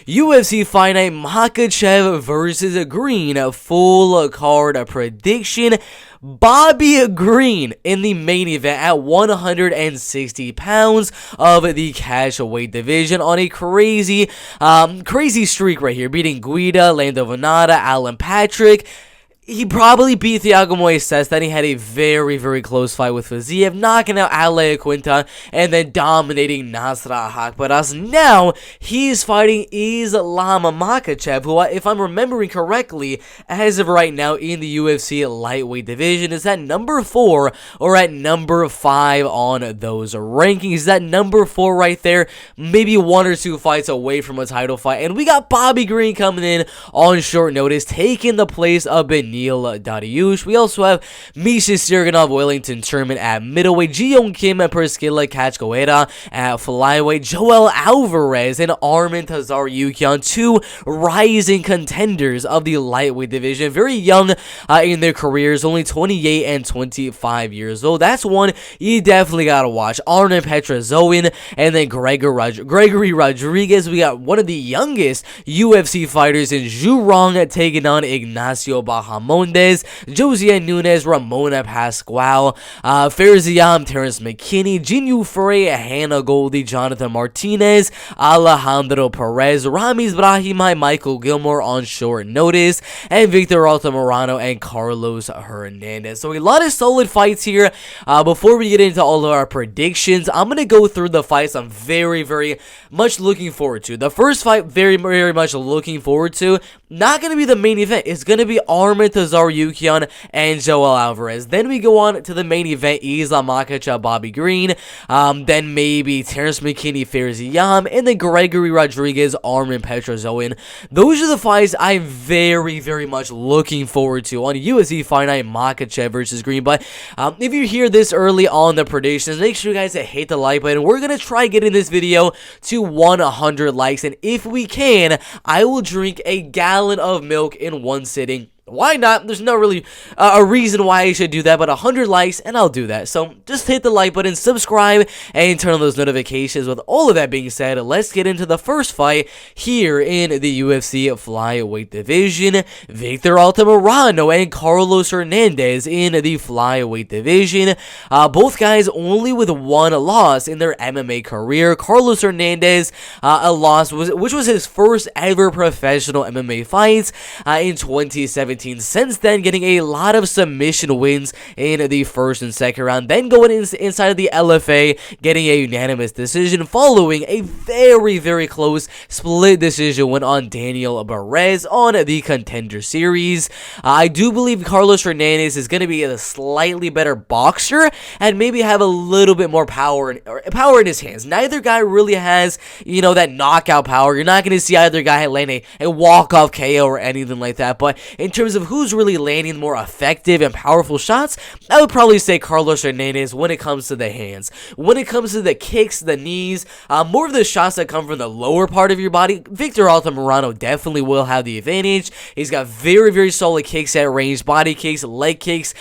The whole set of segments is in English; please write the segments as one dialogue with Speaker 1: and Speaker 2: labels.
Speaker 1: UFC Fight Night Makhachev versus Green full card prediction. Bobby Green in the main event at 160 pounds of the catchweight division on a crazy streak right here, beating Guida, Lando Venata, Alan Patrick. He probably beat Thiago Moises, then he had a very, very close fight with Ziam, knocking out Ale Quinta, and then dominating Nasrat Haqparas. Now, he's fighting Islam Makhachev, who, if I'm remembering correctly, as of right now in the UFC lightweight division, is at number 4 or at number 5 on those rankings. Is that number 4 right there? Maybe 1 or 2 fights away from a title fight. And we got Bobby Green coming in on short notice, taking the place of Benil Dariush. We also have Misha Sturganov, Wellington Sherman at middleweight, Ji-Young Kim and Priscila Kachkoeda at flyweight, Joel Alvarez and Armen Tsarukyan, 2 rising contenders of the lightweight division, very young in their careers, only 28 and 25 years old. That's one you definitely gotta watch. Armen Petrosyan and then Gregory Rodrigues. We got one of the youngest UFC fighters in Zhu Rong taking on Ignacio Bahamondes, Josiane, Nunes, Ramona, Pascual, Ziam, Terrance, McKinney, Jinh, Frey, Hannah, Goldy, Jonathan Martinez, Alejandro, Perez, Ramiz, Brahimaj, Micheal, Gillmore on short notice, and Victor Altamirano and Carlos Hernandez. So a lot of solid fights here. Before we get into all of our predictions, I'm going to go through the fights I'm very, very much looking forward to. The first fight, very, very much looking forward to, not going to be the main event. It's going to be Armen Tsarukyan and Joel Alvarez. Then we go on to the main event, Islam Makhachev, Bobby Green. Then maybe Terrance, McKinney, Ziam, and then Gregory Rodrigues, Armen Petrosyan. Those are the fights I'm very, very much looking forward to on UFC Fight Night Makhachev versus Green. But if you're here this early on the predictions, make sure you guys hit the like button. We're going to try getting this video to 100 likes. And if we can, I will drink a gallon of milk in one sitting. Why not? There's no really a reason why I should do that, but 100 likes and I'll do that. So just hit the like button, subscribe, and turn on those notifications. With all of that being said, let's get into the first fight here in the UFC flyweight division. Victor Altamirano and Carlos Hernandez in the flyweight division. Both guys only with 1 loss in their MMA career. Carlos Hernandez, a loss which was his first ever professional MMA fight in 2017. Since then, getting a lot of submission wins in the first and second round, then going inside of the LFA, getting a unanimous decision following a very, very close split decision win on Daniel Perez on the Contender Series. I do believe Carlos Hernandez is going to be a slightly better boxer and maybe have a little bit more power in his hands. Neither guy really has, that knockout power. You're not going to see either guy land a walk-off KO or anything like that, but in terms of who's really landing more effective and powerful shots, I would probably say Carlos Hernandez when it comes to the hands. When it comes to the kicks, the knees, more of the shots that come from the lower part of your body, Victor Altamirano definitely will have the advantage. He's got very, very solid kicks at range, body kicks, leg kicks,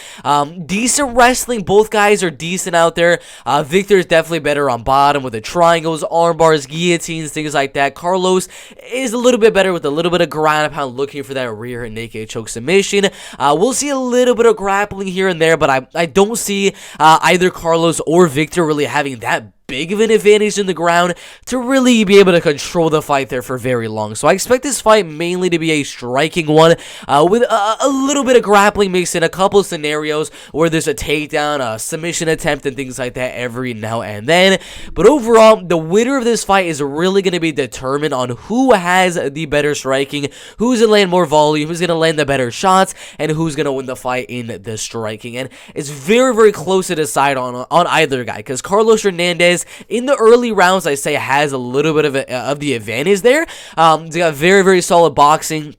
Speaker 1: decent wrestling. Both guys are decent out there. Victor is definitely better on bottom with the triangles, arm bars, guillotines, things like that. Carlos is a little bit better with a little bit of ground and pound, looking for that rear naked choke submission. We'll see a little bit of grappling here and there, but I don't see either Carlos or Victor really having that big of an advantage in the ground to really be able to control the fight there for very long. So I expect this fight mainly to be a striking one with a little bit of grappling mixed in, a couple scenarios where there's a takedown, a submission attempt, and things like that every now and then. But overall, the winner of this fight is really going to be determined on who has the better striking, who's going to land more volume, who's going to land the better shots, and who's going to win the fight in the striking. And it's very, very close to decide on either guy, because Carlos Hernandez in the early rounds, I say, has a little bit of the advantage there. He's got very, very solid boxing.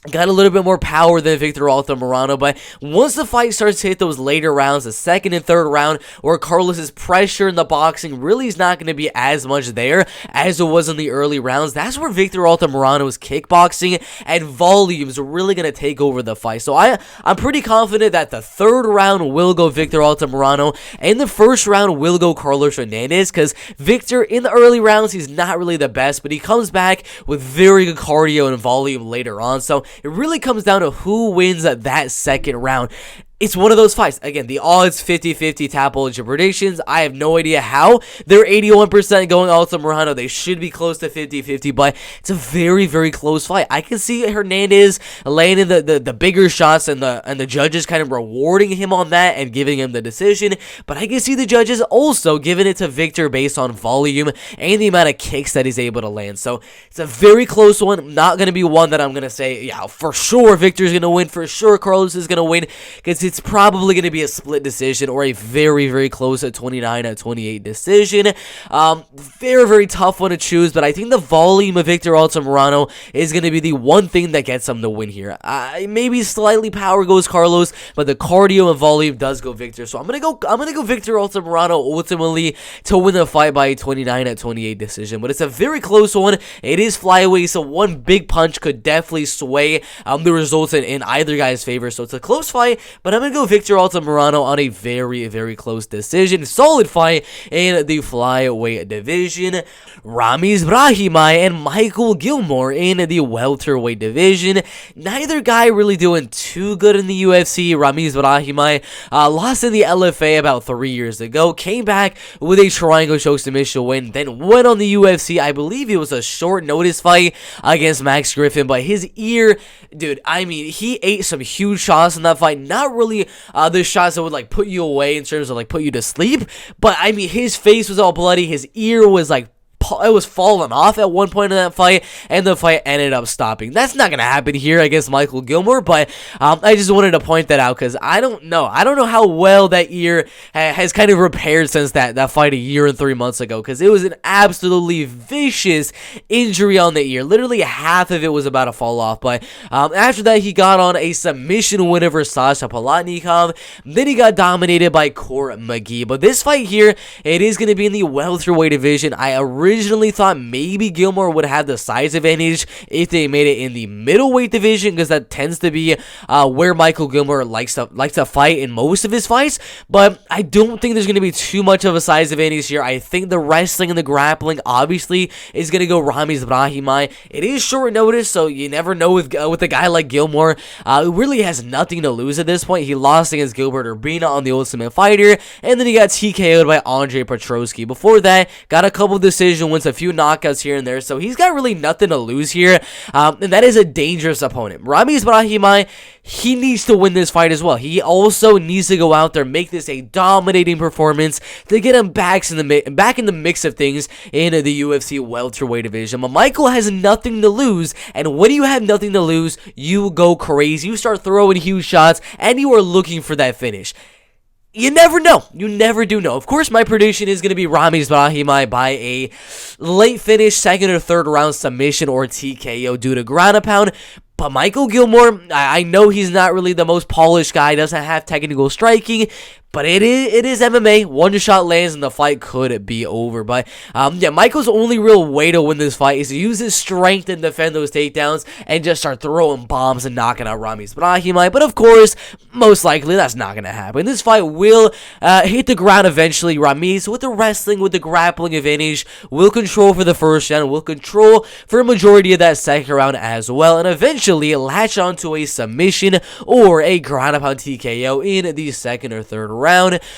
Speaker 1: got a little bit more power than Victor Altamirano, but once the fight starts to hit those later rounds, the second and third round, where Carlos's pressure in the boxing really is not going to be as much there as it was in the early rounds, that's where Victor Altamirano's kickboxing and volumes are really going to take over the fight. So I'm pretty confident that the third round will go Victor Altamirano, and the first round will go Carlos Hernandez, because Victor, in the early rounds, he's not really the best, but he comes back with very good cardio and volume later on, so it really comes down to who wins that second round. It's one of those fights. Again, the odds 50-50 Tapology predictions. I have no idea how. They're 81% going Altamirano. They should be close to 50-50, but it's a very, very close fight. I can see Hernandez landing the bigger shots and the judges kind of rewarding him on that and giving him the decision, but I can see the judges also giving it to Victor based on volume and the amount of kicks that he's able to land. So it's a very close one. Not going to be one that I'm going to say, yeah, for sure Victor's going to win. For sure Carlos is going to win, because it's probably going to be a split decision or a very, very close at 29-28 decision. Very, very tough one to choose, but I think the volume of Victor Altamirano is going to be the one thing that gets him the win here. Maybe slightly power goes Carlos, but the cardio and volume does go Victor. So I'm gonna go Victor Altamirano ultimately to win the fight by a 29-28 decision. But it's a very close one. It is flyweight, so one big punch could definitely sway the results in either guy's favor. So it's a close fight, but I'm going to go Victor Altamirano on a very, very close decision. Solid fight in the flyweight division. Ramiz Brahimaj and Micheal Gillmore in the welterweight division. Neither guy really doing too good in the UFC. Ramiz Brahimaj lost in the LFA about 3 years ago. Came back with a triangle choke submission win. Then went on the UFC. I believe it was a short notice fight against Max Griffin. But his ear, dude, I mean, he ate some huge shots in that fight. Not really the shots that would like put you away in terms of like put you to sleep, but I mean his face was all bloody, his ear was like it was falling off at one point in that fight, and the fight ended up stopping. That's not gonna happen here against Micheal Gillmore, but I just wanted to point that out because I don't know how well that ear has kind of repaired since that fight a year and 3 months ago, because it was an absolutely vicious injury on the ear. Literally half of it was about to fall off, but after that he got on a submission win over Sasha Palatnikov. Then he got dominated by Court McGee. But this fight here, it is going to be in the welterweight division. I originally thought maybe Gillmore would have the size advantage if they made it in the middleweight division, because that tends to be where Micheal Gillmore likes to fight in most of his fights. But I don't think there's going to be too much of a size advantage here. I think the wrestling and the grappling obviously is going to go Ramiz Brahimaj. It is short notice, so you never know with a guy like Gillmore, who really has nothing to lose at this point. He lost against Gilbert Urbina on the Ultimate Fighter, and then he got TKO'd by Andre Petrosyan. Before that, got a couple decision wins, a few knockouts here and there, so he's got really nothing to lose here, and that is a dangerous opponent. Ramiz Brahimaj, he needs to win this fight as well. He also needs to go out there, make this a dominating performance to get him back in the mix of things in the UFC welterweight division. But Micheal has nothing to lose, and when you have nothing to lose, you go crazy. You start throwing huge shots, and you are looking for that finish. You never know. You never do know. Of course, my prediction is going to be Ramiz Brahimaj by a late finish, second or third round submission or TKO due to ground and pound. But Micheal Gillmore, I know he's not really the most polished guy, doesn't have technical striking, but it is MMA. One shot lands and the fight could be over. But Michael's only real way to win this fight is to use his strength and defend those takedowns and just start throwing bombs and knocking out Ramiz Brahimaj. But of course, most likely that's not going to happen. This fight will hit the ground eventually. Ramiz, with the wrestling, with the grappling advantage, will control for the first round, will control for a majority of that second round as well, and eventually latch onto a submission or a ground and pound TKO in the second or third round.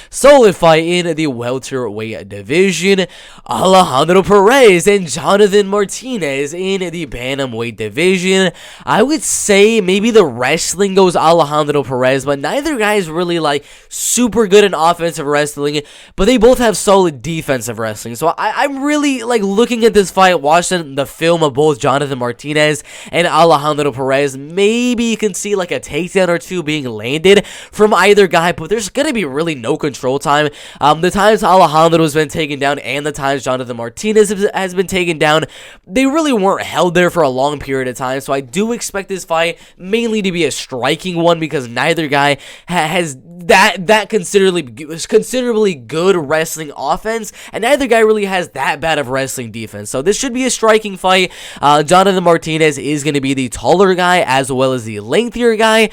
Speaker 1: Solid fight in the welterweight division. Alejandro Perez and Jonathan Martinez in the bantamweight division. I would say maybe the wrestling goes Alejandro Perez, but neither guy is really like super good in offensive wrestling, but they both have solid defensive wrestling. So I'm really like looking at this fight, watching the film of both Jonathan Martinez and Alejandro Perez. Maybe you can see like a takedown or two being landed from either guy, but there's going to be really no control time. The times Alejandro has been taken down and the times Jonathan Martinez has been taken down, they really weren't held there for a long period of time. So I do expect this fight mainly to be a striking one because neither guy has that considerably good wrestling offense, and neither guy really has that bad of wrestling defense. So this should be a striking fight. Jonathan Martinez is going to be the taller guy as well as the lengthier guy.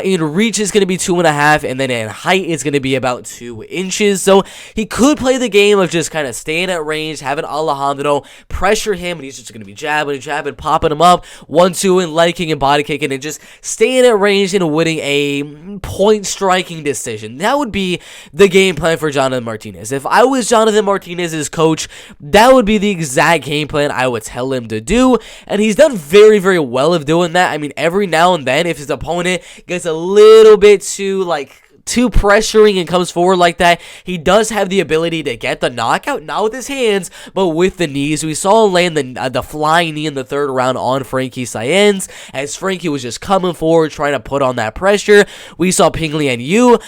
Speaker 1: In reach is going to be 2.5, and then in height is going to be about 2 inches. So he could play the game of just kind of staying at range, having Alejandro pressure him, and he's just going to be jabbing, popping him up, 1-2, and leg kicking and body kicking, and just staying at range and winning a point striking decision. That would be the game plan for Jonathan Martinez. If I was Jonathan Martinez's coach, that would be the exact game plan I would tell him to do, and he's done very, very well of doing that. I mean, every now and then, if his opponent gets a little bit too pressuring and comes forward like that, he does have the ability to get the knockout, not with his hands, but with the knees. We saw him land the flying knee in the 3rd round on Frankie Saenz, as Frankie was just coming forward, trying to put on that pressure. We saw Ping Liu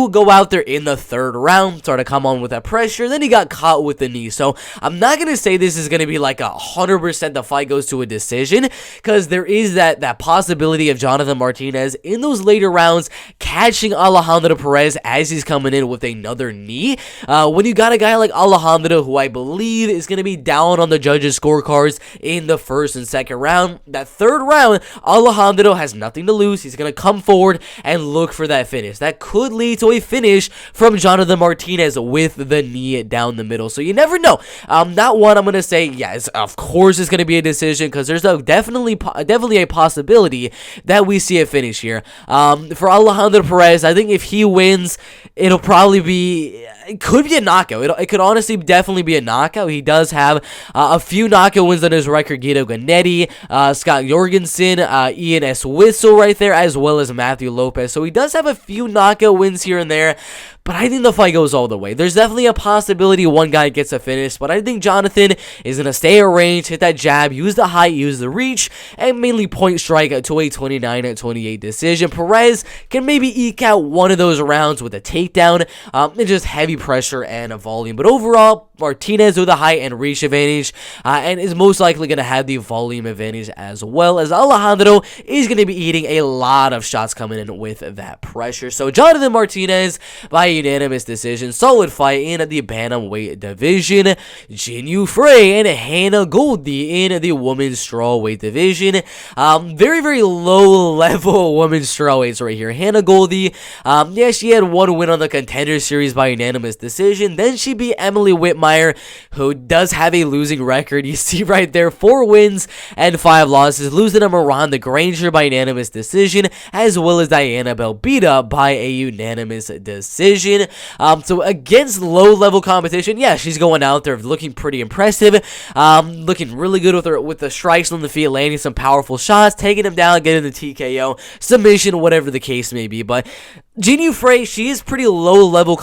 Speaker 1: go out there in the 3rd round, start to come on with that pressure, then he got caught with the knee. So I'm not going to say this is going to be like 100% the fight goes to a decision, because there is that possibility of Jonathan Martinez in those later rounds catching Alejandro Perez as he's coming in with another knee. When you got a guy like Alejandro, who I believe is going to be down on the judges' scorecards in the 1st and 2nd round, that 3rd round, Alejandro has nothing to lose. He's going to come forward and look for that finish. That could lead to a finish from Jonathan Martinez with the knee down the middle. So you never know. Not one I'm going to say, yes, of course it's going to be a decision, because there's definitely a possibility that we see a finish here. For Alejandro Perez, I think if he wins, it'll probably be, it could be a knockout. It could honestly definitely be a knockout. He does have a few knockout wins on his record. Guido Ganetti, Scott Jorgensen, Ian S. Whistle right there, as well as Matthew Lopez. So he does have a few knockout wins here and there, but I think the fight goes all the way. There's definitely a possibility one guy gets a finish, but I think Jonathan is going to stay at range, hit that jab, use the height, use the reach, and mainly point strike to a 29-28 decision. Perez can maybe eke out one of those rounds with a takedown, and just heavy pressure and a volume. But overall, Martinez with a height and reach advantage, and is most likely going to have the volume advantage as well, as Alejandro is going to be eating a lot of shots coming in with that pressure. So Jonathan Martinez by unanimous decision. Solid fight in the bantamweight division. Jinh Frey and Hannah Goldy in the women's strawweight division. Very, very low level women's strawweights right here. Hannah Goldy, she had one win on the Contender Series by unanimous decision. Then she beat Emily Whitmire, who does have a losing record. You see right there, 4 wins and 5 losses, losing to Miranda Granger by unanimous decision, as well as Diana Belbita by a unanimous decision. So against low-level competition, yeah, she's going out there looking pretty impressive, looking really good with the strikes on the feet, landing some powerful shots, taking them down, getting the TKO, submission, whatever the case may be. But Jinh Frey, she is pretty low-level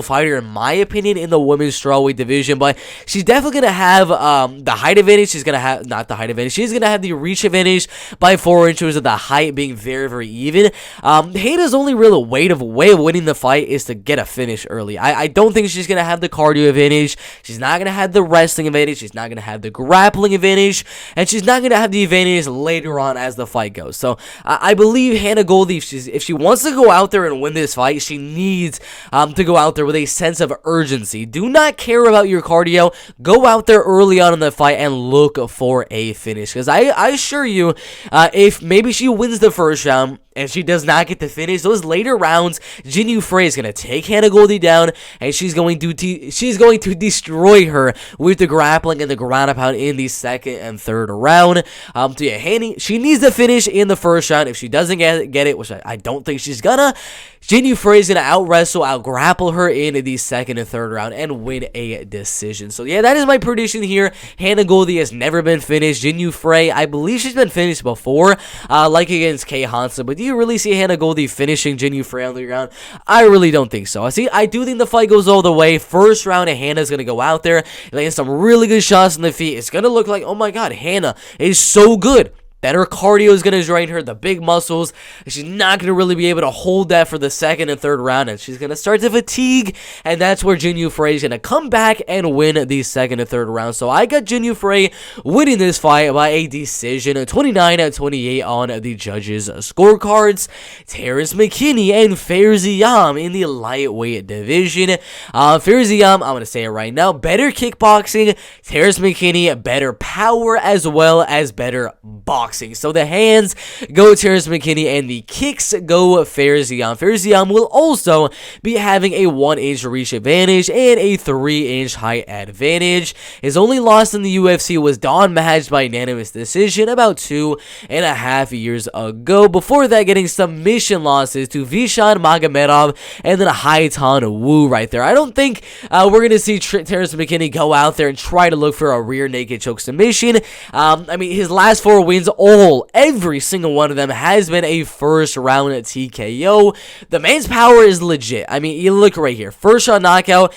Speaker 1: fighter in my opinion in the women's strawweight division, but she's definitely going to have the height advantage. She's going to have, not the height advantage, she's going to have the reach advantage by 4 inches, of the height being very, very even. Hannah's only real way of winning the fight is to get a finish early. I don't think she's going to have the cardio advantage. She's not going to have the wrestling advantage. She's not going to have the grappling advantage, and she's not going to have the advantage later on as the fight goes. So I believe Hannah Goldy, if she wants to go out there and win this fight, she needs to go out there with a sense of urgency. Do not care about your cardio. Go out there early on in the fight and look for a finish, because I assure you, if maybe she wins the 1st round and she does not get to finish, those later rounds, Jinh Frey is going to take Hannah Goldy down, and she's going to destroy her with the grappling and the ground and pound in the 2nd and 3rd round. She needs to finish in the 1st round. If she doesn't get it, which I don't think she's gonna, Jinh Frey is going to out-wrestle, out-grapple her in the 2nd and 3rd round and win a decision. So yeah, that is my prediction here. Hannah Goldy has never been finished. Jinh Frey, I believe she's been finished before, like against Kay Hansen, but do you really see Hannah Goldy finishing Jinh Frey on the ground? I really don't think so. I do think the fight goes all the way. 1st round, and Hannah's going to go out there, land some really good shots on the feet. It's going to look like, oh my god, Hannah is so good. better cardio is going to drain her, the big muscles. She's not going to really be able to hold that for the second and third round, and she's going to start to fatigue, and that's where Jinh Frey is going to come back and win the second and third round. So I got Jinh Frey winning this fight by a decision, 29-28 on the judges' scorecards. Terrance McKinney and Ziam in the lightweight division. Ziam, I'm going to say it right now, better kickboxing. Terrance McKinney, better power as well as better boxing. So the hands go Terrance McKinney and the kicks go Ziam. Ziam will also be having a 1-inch reach advantage and a 3-inch height advantage. His only loss in the UFC was matched by unanimous decision about 2.5 years ago. Before that, getting submission losses to Vishan Magomedov and then Haitan Wu right there. I don't think we're going to see Terrance McKinney go out there and try to look for a rear naked choke submission. I mean, his last 4 wins, every single one of them has been a first round TKO. The man's power is legit. I mean, you look right here. First round knockout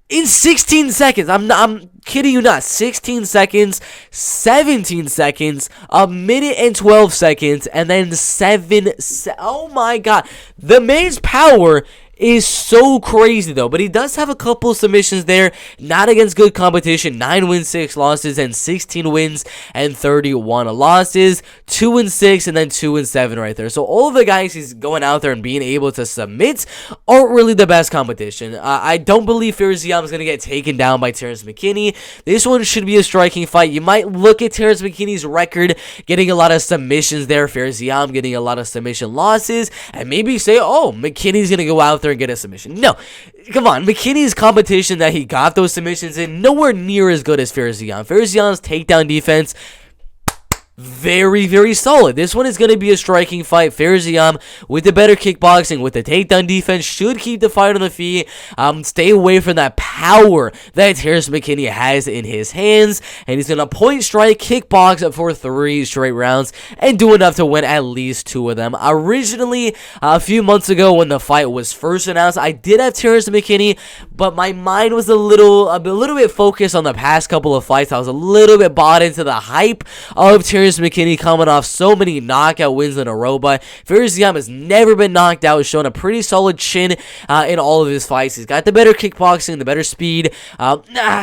Speaker 1: in 16 seconds. I'm kidding you not. 16 seconds, 17 seconds, a minute and 12 seconds, and then oh my god. The man's power is so crazy though, but he does have a couple submissions there, not against good competition. 9 wins, 6 losses, and 16 wins and 31 losses, 2-6, and then 2-7 right there. So all of the guys he's going out there and being able to submit aren't really the best competition. I don't believe Ziam is going to get taken down by Terrance McKinney. This one should be a striking fight. You might look at Terrance McKinney's record, getting a lot of submissions there, Ziam getting a lot of submission losses, and maybe say, oh, McKinney's going to go out there and get a submission. No, come on. McKinney's competition that he got those submissions in, nowhere near as good as Ziam. Ziam's takedown defense, very, very solid. This one is going to be a striking fight. Ziam with the better kickboxing, with the takedown defense, should keep the fight on the feet. Stay away from that power that Terrance McKinney has in his hands, and he's going to point strike kickbox for 3 straight rounds and do enough to win at least 2 of them. Originally, a few months ago when the fight was first announced, I did have Terrance McKinney, but my mind was a little bit focused on the past couple of fights. I was a little bit bought into the hype of Terrance McKinney coming off so many knockout wins in a row, but Ziam has never been knocked out, showing a pretty solid chin in all of his fights. He's got the better kickboxing, the better speed,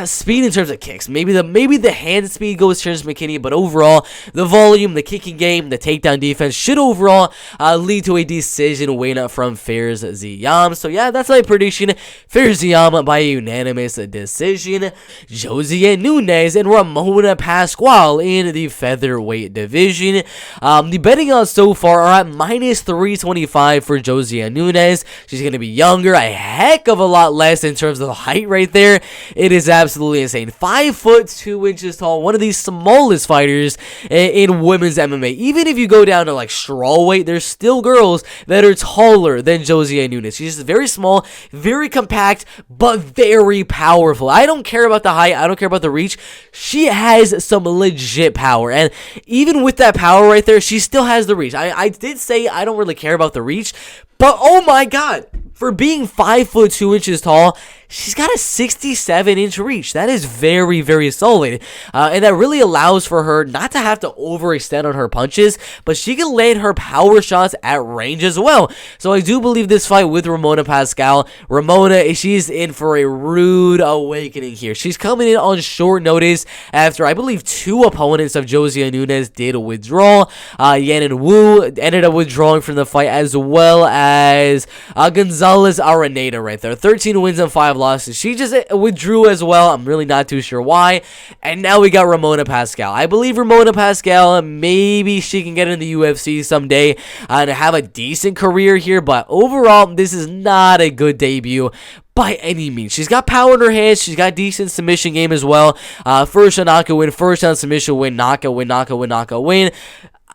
Speaker 1: speed in terms of kicks. Maybe the hand speed goes Terrance McKinney, but overall, the volume, the kicking game, the takedown defense should overall lead to a decision win from Ziam. So yeah, that's my prediction. Ziam by a unanimous decision. Josiane Nunes and Ramona Pascual in the featherweight division. The betting odds so far are at -325 for Josiane Nunes. She's going to be younger, a heck of a lot less in terms of height right there. It is absolutely insane. 5 foot 2 inches tall, one of the smallest fighters in women's MMA. Even if you go down to like strawweight, there's still girls that are taller than Josiane Nunes. She's just very small, very compact, but very powerful. I don't care about the height, I don't care about the reach. She has some legit power, and even with that power right there, she still has the reach. I did say I don't really care about the reach, but oh my god, for being 5 foot 2 inches tall, she's got a 67-inch reach. That is very, very solid. And that really allows for her not to have to overextend on her punches, but she can land her power shots at range as well. So I do believe this fight with Ramona Pascual, Ramona, she's in for a rude awakening here. She's coming in on short notice after, I believe, 2 opponents of Josiane Nunes did withdraw. Yan and Wu ended up withdrawing from the fight, as well as Gonzalez Araneda right there. 13 wins and 5 losses. She just withdrew as well. I'm really not too sure why. And now we got Ramona Pascual. I believe Ramona Pascual, maybe she can get in the UFC someday and have a decent career here, but overall, this is not a good debut by any means. She's got power in her hands. She's got decent submission game as well. First round knockout win, first round submission win, knockout win, knockout win, knockout win.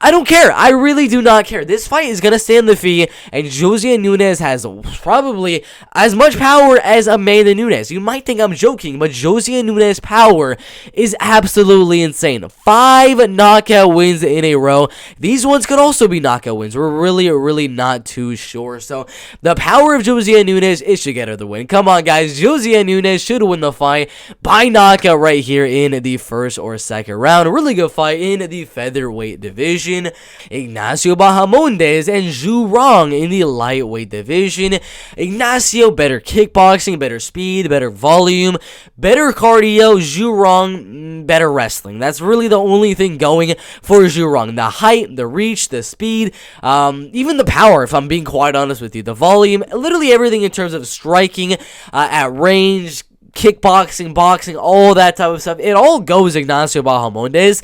Speaker 1: I don't care. I really do not care. This fight is going to stay on the feet, and Josiane Nunes has probably as much power as Amanda Nunes. You might think I'm joking, but Josiane Nunes' power is absolutely insane. 5 knockout wins in a row. These ones could also be knockout wins. We're really not too sure. So the power of Josiane Nunes, it should get her the win. Come on, guys. Josiane Nunes should win the fight by knockout right here in the first or second round. A really good fight in the featherweight division. Ignacio Bahamondes and Rong in the lightweight division. Ignacio, better kickboxing, better speed, better volume, better cardio. Rong, better wrestling. That's really the only thing going for Rong. The height, the reach, the speed, even the power, if I'm being quite honest with you. The volume, literally everything in terms of striking at range, kickboxing, boxing, all that type of stuff. It all goes Ignacio Bahamondes.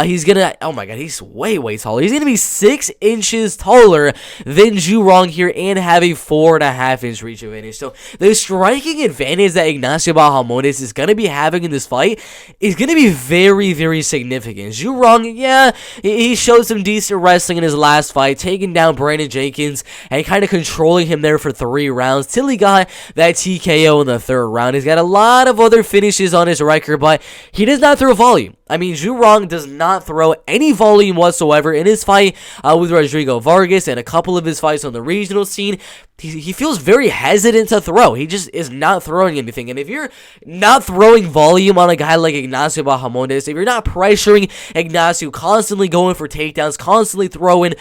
Speaker 1: He's gonna, oh my god, he's way taller. He's gonna be 6 inches taller than Rong here and have a 4.5 inch reach advantage. So the striking advantage that Ignacio Bahamondes is gonna be having in this fight is gonna be very significant. Rong, yeah, he showed some decent wrestling in his last fight, taking down Brandon Jenkins and kind of controlling him there for 3 rounds till he got that TKO in the 3rd round. He's got a lot of other finishes on his record, but he does not throw volume. I mean, Rong does not throw any volume whatsoever in his fight with Rodrigo Vargas and a couple of his fights on the regional scene. He feels very hesitant to throw. He just is not throwing anything. And if you're not throwing volume on a guy like Ignacio Bahamondes, if you're not pressuring Ignacio, constantly going for takedowns, constantly throwing,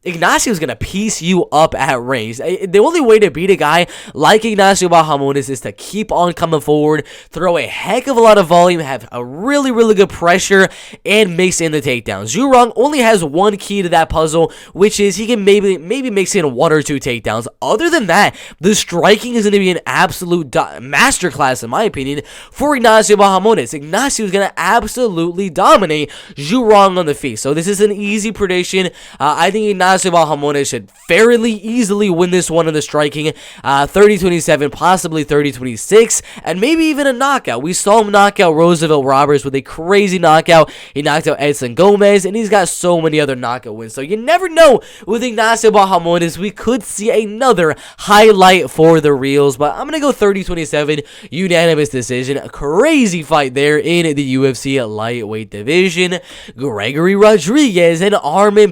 Speaker 1: Ignacio's going to piece you up at range. The only way to beat a guy like Ignacio Bahamondes is to keep on coming forward, throw a heck of a lot of volume, have a really good pressure, and mix in the takedowns. Rong only has one key to that puzzle, which is he can maybe mix in 1 or 2 takedowns. Other than that, the striking is going to be an absolute masterclass, in my opinion, for Ignacio Bahamondes. Ignacio is going to absolutely dominate Rong on the feet. So this is an easy prediction. I think Ignacio Bahamondes should fairly easily win this one in the striking, 30-27, possibly 30-26, and maybe even a knockout. We saw him knock out Roosevelt Roberts with a crazy knockout. He knocked out Edson Gomez, and he's got so many other knockout wins. So you never know with Ignacio Bahamondes. We could see another highlight for the reels, but I'm going to go 30-27, unanimous decision. A crazy fight there in the UFC lightweight division. Gregory Rodrigues and Armen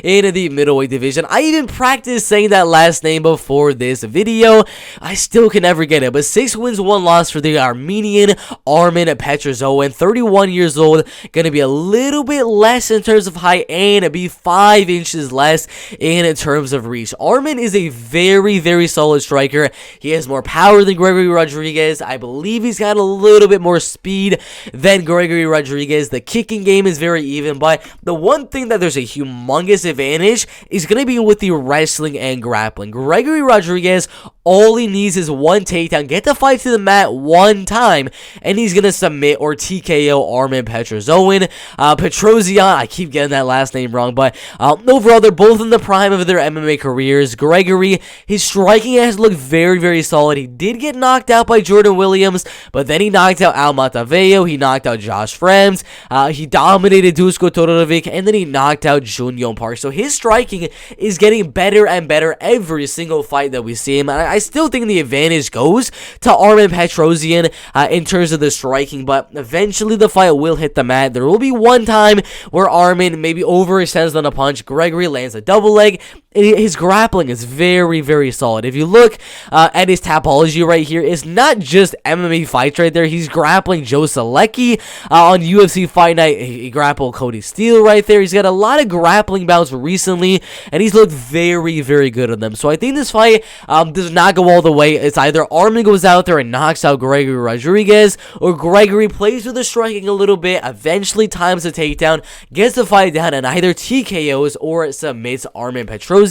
Speaker 1: in the middleweight division. I even practiced saying that last name before this video. I still can never get it, but 6 wins, 1 loss for the Armenian Armen Petrosyan, 31 years old, gonna be a little bit less in terms of height and be 5 inches less in terms of reach. Armen is a very solid striker. He has more power than Gregory Rodrigues. I believe he's got a little bit more speed than Gregory Rodrigues. The kicking game is very even, but the one thing that there's a humongous advantage is going to be with the wrestling and grappling. Gregory Rodrigues, all he needs is 1 takedown, get the fight to the mat 1 time, and he's going to submit or TKO Armen Petrosyan. Petrosyan, I keep getting that last name wrong, but overall, they're both in the prime of their MMA careers. Gregory, his striking has looked very solid. He did get knocked out by Jordan Williams, but then he knocked out Al Mataveo, he knocked out Josh Frames, he dominated Dusko Todorovic, and then he knocked out Jun Park. So his striking is getting better and better every single fight that we see him. I still think the advantage goes to Armen Petrosyan in terms of the striking, but eventually the fight will hit the mat. There will be one time where Armen maybe overextends on a punch. Gregory lands a double leg. His grappling is very solid. If you look at his topology right here, it's not just MMA fights right there. He's grappling Joe Selecki on UFC Fight Night. He grappled Cody Steele right there. He's got a lot of grappling bouts recently, and he's looked very good on them. So I think this fight does not go all the way. It's either Armen goes out there and knocks out Gregory Rodrigues, or Gregory plays with the striking a little bit, eventually times the takedown, gets the fight down, and either TKOs or submits Armen Petrosyan.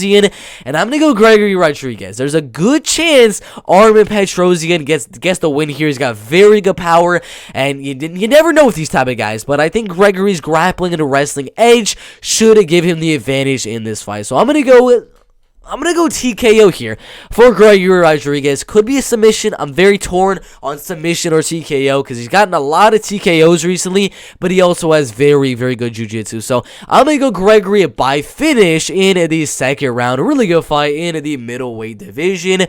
Speaker 1: And I'm going to go Gregory Rodrigues. There's a good chance Armen Petrosyan gets the win here. He's got very good power, and you never know with these type of guys, but I think Gregory's grappling and wrestling edge should give him the advantage in this fight. So I'm going to go with I'm going to go TKO here for Gregory Rodrigues. Could be a submission. I'm very torn on submission or TKO because he's gotten a lot of TKOs recently, but he also has very, very good jiu-jitsu. So I'm going to go Gregory by finish in the second round. A really good fight in the middleweight division.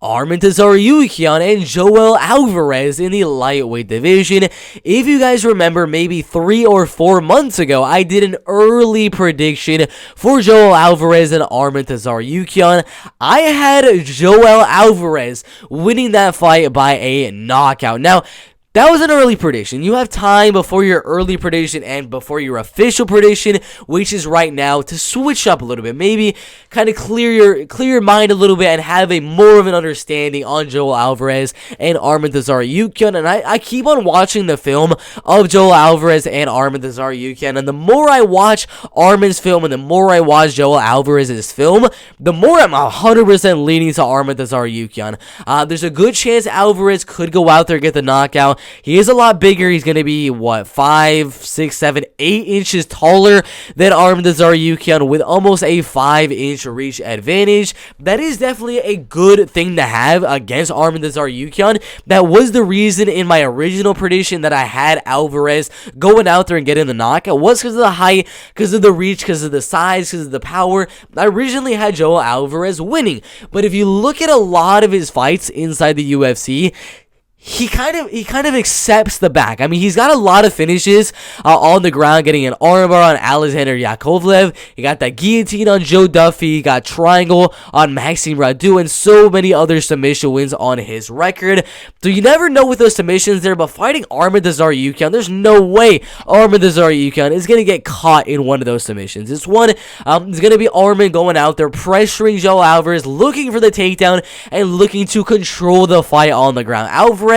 Speaker 1: Armen Tsarukyan and Joel Alvarez in the lightweight division. If you guys remember, maybe 3 or 4 months ago, I did an early prediction for Joel Alvarez and Armen Tsarukyan. I had Joel Alvarez winning that fight by a knockout. Now, that was an early prediction. You have time before your early prediction and before your official prediction, which is right now, to switch up a little bit. Maybe kind of clear your mind a little bit and have a more of an understanding on Joel Alvarez and Armen Tsarukyan. And I keep on watching the film of Joel Alvarez and Armen Tsarukyan. And the more I watch Armen's film and the more I watch Joel Alvarez's film, the more I'm 100% leaning to Armen Tsarukyan. There's a good chance Alvarez could go out there and get the knockout. He is a lot bigger. He's going to be, 5, 6, 7, 8 inches taller than Armen Tsarukyan with almost a 5-inch reach advantage. That is definitely a good thing to have against Armen Tsarukyan. That was the reason in my original prediction that I had Alvarez going out there and getting the knockout. It was because of the height, because of the reach, because of the size, because of the power. I originally had Joel Alvarez winning. But if you look at a lot of his fights inside the UFC, he kind of accepts the back. I mean, he's got a lot of finishes on the ground, getting an armbar on Alexander Yakovlev. He got that guillotine on Joe Duffy. He got triangle on Maxime Radu, and so many other submission wins on his record. So you never know with those submissions there, but fighting Armen Tsarukyan, there's no way Armen Tsarukyan is going to get caught in one of those submissions. It's going to be Armen going out there, pressuring Joe Alvarez, looking for the takedown, and looking to control the fight on the ground. Alvarez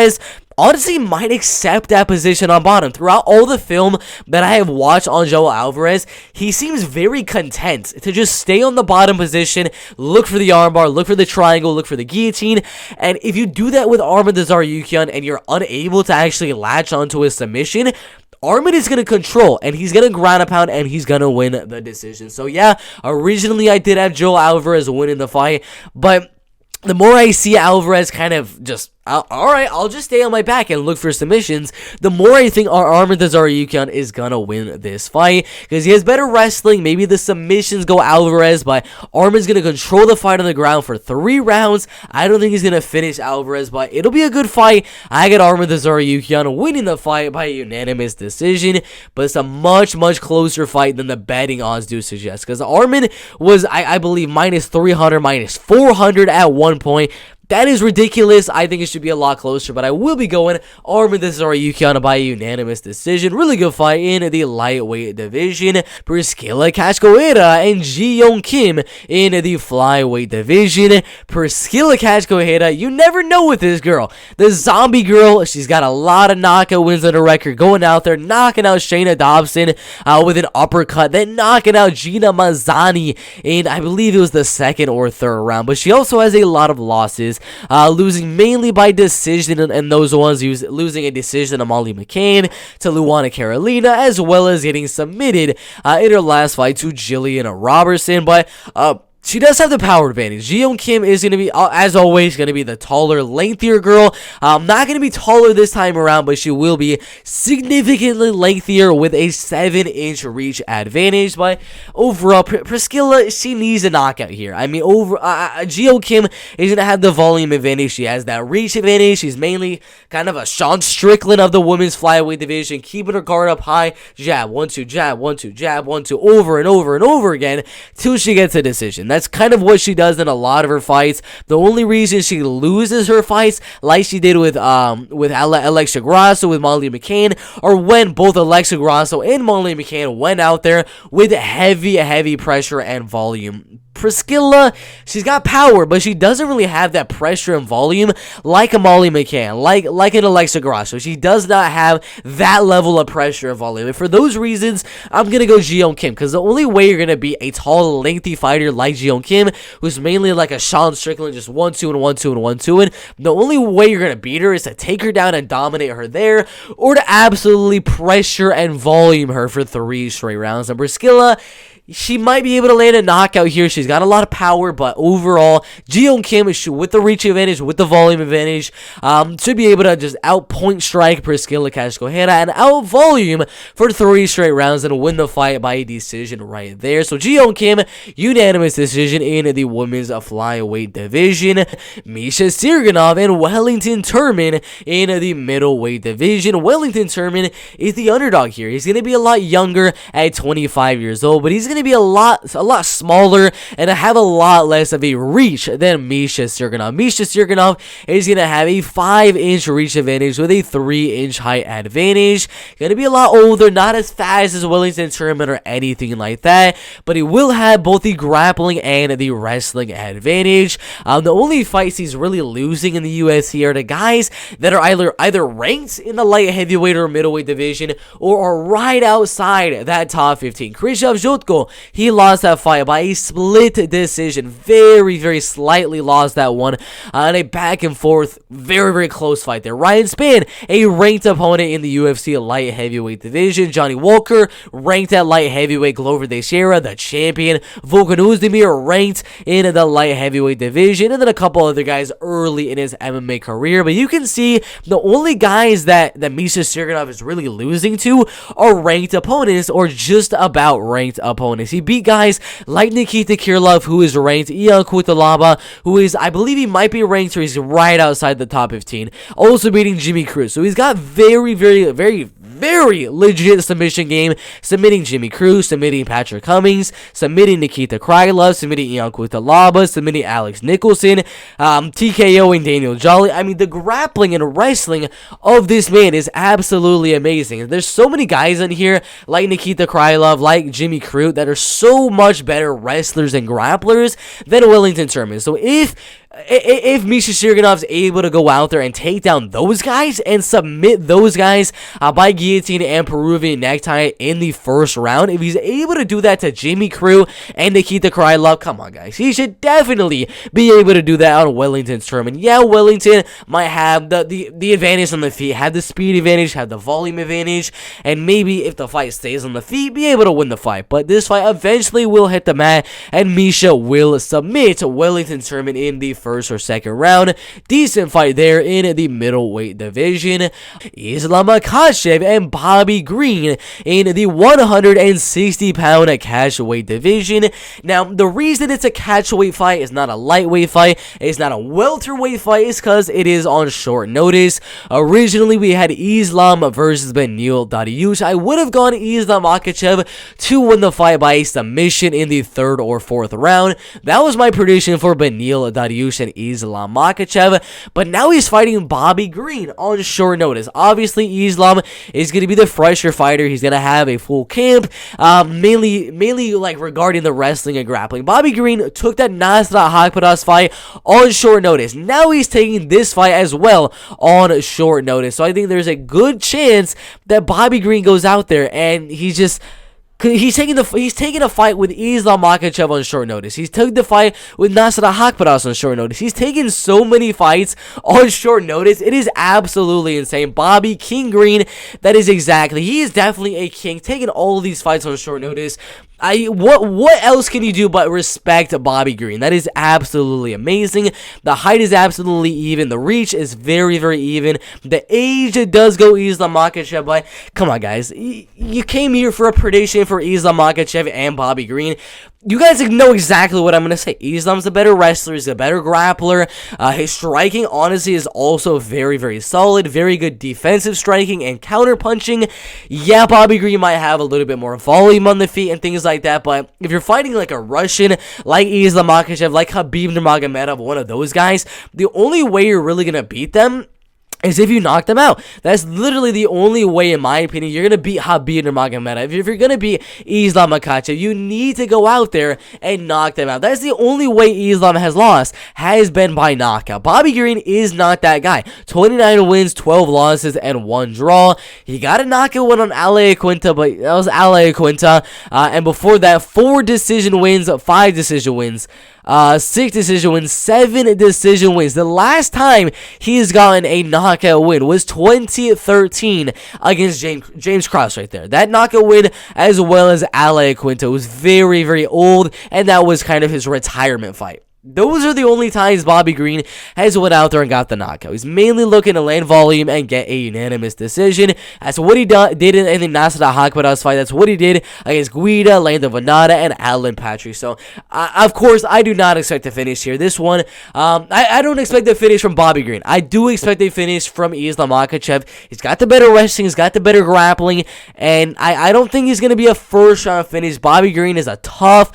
Speaker 1: honestly might accept that position on bottom. Throughout all the film that I have watched on Joel Alvarez, he seems very content to just stay on the bottom position, look for the armbar, look for the triangle, look for the guillotine. And if you do that with Armen Tsarukyan and you're unable to actually latch onto a submission, Armen is going to control, and he's going to ground a pound, and he's going to win the decision. So yeah, originally I did have Joel Alvarez winning the fight, but the more I see Alvarez kind of just, alright, I'll just stay on my back and look for submissions, the more I think Armen Tsarukyan is gonna win this fight, because he has better wrestling. Maybe the submissions go Alvarez, but Armen's gonna control the fight on the ground for 3 rounds. I don't think he's gonna finish Alvarez, but it'll be a good fight. I got Armen Tsarukyan winning the fight by a unanimous decision, but it's a much, much closer fight than the betting odds do suggest, because Armen was, I believe, minus 300, minus 400 at one point. That is ridiculous. I think it should be a lot closer, but I will be going Armen Tsarukyan by a unanimous decision. Really good fight in the lightweight division. Priscila Cachoeira and Ji Kim in the flyweight division. Priscila Cachoeira, you never know with this girl. The zombie girl, she's got a lot of knockout wins on her record, going out there, knocking out Shayna Dobson with an uppercut, then knocking out Gina Mazzani in, I believe it was the second or third round, but she also has a lot of losses. Losing mainly by decision, and those ones losing a decision to Molly McCain, to Luana Carolina, as well as getting submitted in her last fight to Jillian Robertson. But she does have the power advantage. Ji Kim is going to be, as always, going to be the taller, lengthier girl. Not going to be taller this time around, but she will be significantly lengthier with a 7-inch reach advantage. But overall, Priscila, she needs a knockout here. I mean, Ji Kim is going to have the volume advantage. She has that reach advantage. She's mainly kind of a Sean Strickland of the women's flyweight division, keeping her guard up high. Jab, 1-2, jab, 1-2, jab, 1-2, over and over and over again till she gets a decision. That's kind of what she does in a lot of her fights. The only reason she loses her fights, like she did with Alexa Grasso, with Molly McCain, or when both Alexa Grasso and Molly McCain went out there with heavy pressure and volume. Priscila, she's got power, but she doesn't really have that pressure and volume like a Molly McCann, like an Alexa Grasso. She does not have that level of pressure and volume. And for those reasons, I'm going to go Ji Kim, because the only way you're going to beat a tall, lengthy fighter like Ji Kim, who's mainly like a Sean Strickland, just 1-2 and 1-2 and 1-2, and the only way you're going to beat her is to take her down and dominate her there, or to absolutely pressure and volume her for 3 straight rounds. And Priscila, she might be able to land a knockout here. She's got a lot of power, but overall, Jeon Kim, with the reach advantage, with the volume advantage, should be able to just outpoint strike Priscila Kashkohera and out volume for 3 straight rounds and win the fight by a decision right there. So Jeon Kim, unanimous decision in the women's flyweight division. Misha Sirganov and Wellington Turman in the middleweight division. Wellington Turman is the underdog here. He's going to be a lot younger at 25 years old, but he's going to be a lot smaller and have a lot less of a reach than Misha Sirganov. Misha Sirganov is going to have a 5-inch reach advantage with a 3-inch height advantage. Going to be a lot older, not as fast as Wellington Turman or anything like that, but he will have both the grappling and the wrestling advantage. The only fights he's really losing in the UFC are the guys that are either ranked in the light heavyweight or middleweight division or are right outside that top 15. Krzysztof Jotko, he lost that fight by a split decision. Very, very slightly lost that one on a back and forth, very, very close fight there. Ryan Spann, a ranked opponent in the UFC light heavyweight division. Johnny Walker, ranked at light heavyweight. Glover Teixeira, the champion. Volkan Ozdemir, ranked in the light heavyweight division. And then a couple other guys early in his MMA career. But you can see the only guys that Misha Sirganov is really losing to are ranked opponents or just about ranked opponents. He beat guys like Nikita Kirillov, who is ranked, Ion Cutelaba, who is, I believe he might be ranked, or he's right outside the top 15. Also beating Jimmy Cruz. So he's got very, very, very, very legit submission game, submitting Jimmy Cruz, submitting Patrick Cummings, submitting Nikita Krylov, submitting Ion Cutelaba, submitting Alex Nicholson, TKOing Daniel Jolly. I mean, the grappling and wrestling of this man is absolutely amazing. There's so many guys in here, like Nikita Krylov, like Jimmy Cruz, that are so much better wrestlers and grapplers than Wellington Turman. So if Misha Sirganov's able to go out there and take down those guys and submit those guys by guillotine and Peruvian necktie in the first round, if he's able to do that to Jimmy Cruz and Nikita Krylov, come on guys, he should definitely be able to do that on Wellington's Turman. Yeah, Wellington might have the advantage on the feet, have the speed advantage, have the volume advantage, and maybe if the fight stays on the feet, be able to win the fight. But this fight eventually will hit the mat, and Misha will submit Wellington Turman in the first or second round. Decent fight there in the middleweight division. Islam Makhachev and Bobby Green in the 160-pound catchweight division. Now, the reason it's a catchweight fight is not a lightweight fight, it's not a welterweight fight, is because it is on short notice. Originally, we had Islam versus Beneil Dariush. I would have gone Islam Makhachev to win the fight by a submission in the 3rd or 4th round. That was my prediction for Beneil Dariush and Islam Makhachev, but now he's fighting Bobby Green on short notice. Obviously, Islam is going to be the fresher fighter. He's going to have a full camp, mainly like regarding the wrestling and grappling. Bobby Green took that Nasrat Haqparast fight on short notice. Now he's taking this fight as well on short notice. So I think there's a good chance that Bobby Green goes out there and he's taking a fight with Islam Makhachev on short notice. He's taking the fight with Nasrat Haqparast on short notice. He's taking so many fights on short notice. It is absolutely insane. Bobby King Green, he is definitely a king, taking all of these fights on short notice. What else can you do but respect Bobby Green? That is absolutely amazing. The height is absolutely even. The reach is very, very even. The age does go Islam Makhachev, but come on, guys. You came here for a prediction for Islam Makhachev and Bobby Green. You guys know exactly what I'm going to say. Islam's a better wrestler. He's a better grappler. His striking, honestly, is also very, very solid. Very good defensive striking and counter punching. Yeah, Bobby Green might have a little bit more volume on the feet and things like that, but if you're fighting like a Russian, like Islam Makhachev, like Khabib Nurmagomedov, one of those guys, the only way you're really going to beat them is if you knock them out. That's literally the only way, in my opinion, you're going to beat Khabib Nurmagomedov. If you're going to beat Islam Makhachev, you need to go out there and knock them out. That's the only way Islam has lost, has been by knockout. Bobby Green is not that guy. 29 wins, 12 losses, and 1 draw. He got a knockout win on Ale Quinta, but that was Ale Quinta. And before that, 4 decision wins, 5 decision wins. 6 decision wins, 7 decision wins. The last time he's gotten a knockout win was 2013 against James Cross right there. That knockout win, as well as Ale Quinto, was very, very old, and that was kind of his retirement fight. Those are the only times Bobby Green has went out there and got the knockout. He's mainly looking to land volume and get a unanimous decision. That's what he did in the Nasrat Hakparas fight. That's what he did against Guida, Lando Venata, and Alan Patrick. So, of course, I do not expect to finish here. This one, I don't expect the finish from Bobby Green. I do expect a finish from Islam Makhachev. He's got the better wrestling. He's got the better grappling. And I don't think he's going to be a first-round finish. Bobby Green is a tough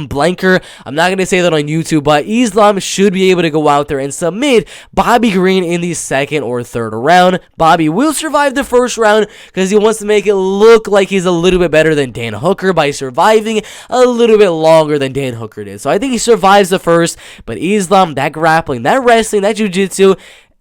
Speaker 1: blanker. I'm not going to say that on YouTube, but Islam should be able to go out there and submit Bobby Green in the second or third round. Bobby will survive the first round because he wants to make it look like he's a little bit better than Dan Hooker by surviving a little bit longer than Dan Hooker did. So I think he survives the first, but Islam, that grappling, that wrestling, that jiu-jitsu,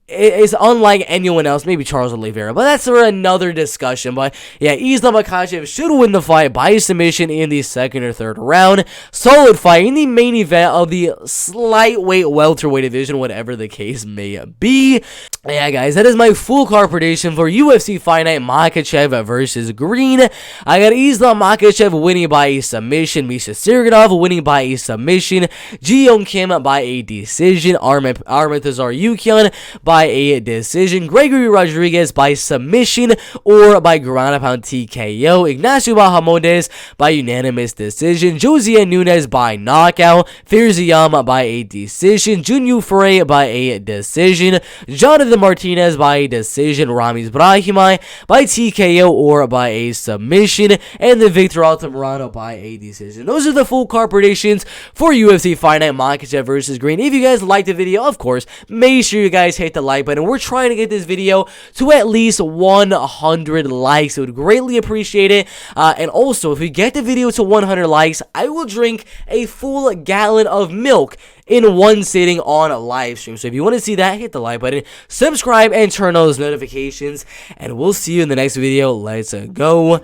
Speaker 1: is unlike anyone else, maybe Charles Oliveira, but that's for another discussion. But yeah, Islam Makhachev should win the fight by submission in the second or third round. Solid fight in the main event of the lightweight welterweight division, whatever the case may be. Yeah, guys, that is my full card prediction for UFC Fight Night Makhachev versus Green. I got Islam Makhachev winning by a submission, Misha Sirganov winning by a submission, Ji Young Kim by a decision, Armen Tsarukyan by a decision, Gregory Rodrigues by submission or by ground and pound TKO, Ignacio Bahamondes by unanimous decision, Josiane Nunes by knockout, Ziam by a decision, Frey by a decision, Jonathan Martinez by a decision, Ramiz Brahimaj by TKO or by a submission, and the Victor Altamirano by a decision. Those are the full card predictions for UFC Fight Night Makhachev versus Green. If you guys liked the video, of course, make sure you guys hit the like button. We're trying to get this video to at least 100 likes. I would greatly appreciate it. And also, if we get the video to 100 likes, I will drink a full gallon of milk in one sitting on a live stream. So if you want to see that, hit the like button, subscribe, and turn on those notifications. And we'll see you in the next video. Let's go.